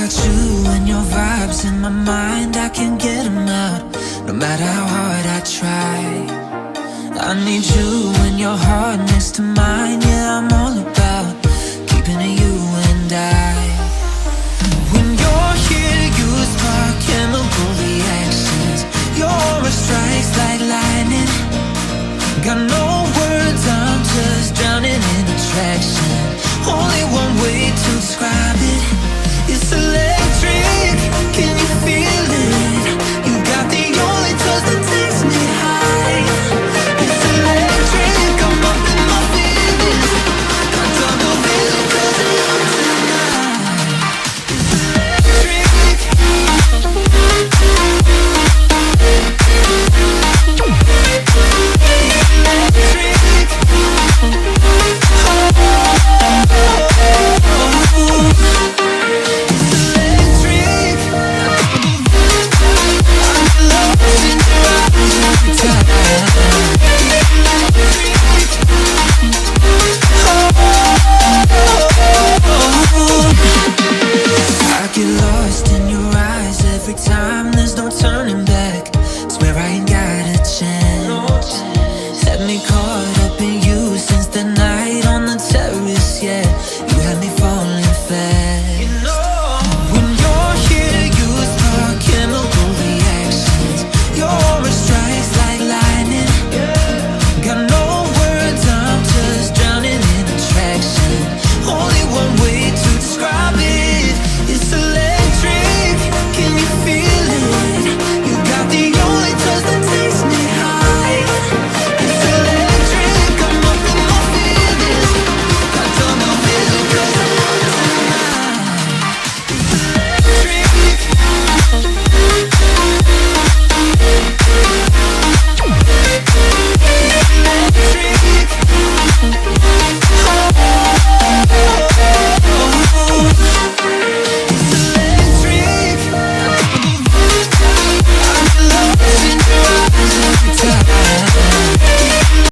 got you and your vibes in my mind, I can't get them out, no matter how hard I try. I need you and your heart next to mine. Yeah, I'm all about keeping it you and I. When you're here, you spark chemical reactions. Your aura strikes like lightning. Got no words, I'm just drowning in attraction. Only one way to describe it, it's electric.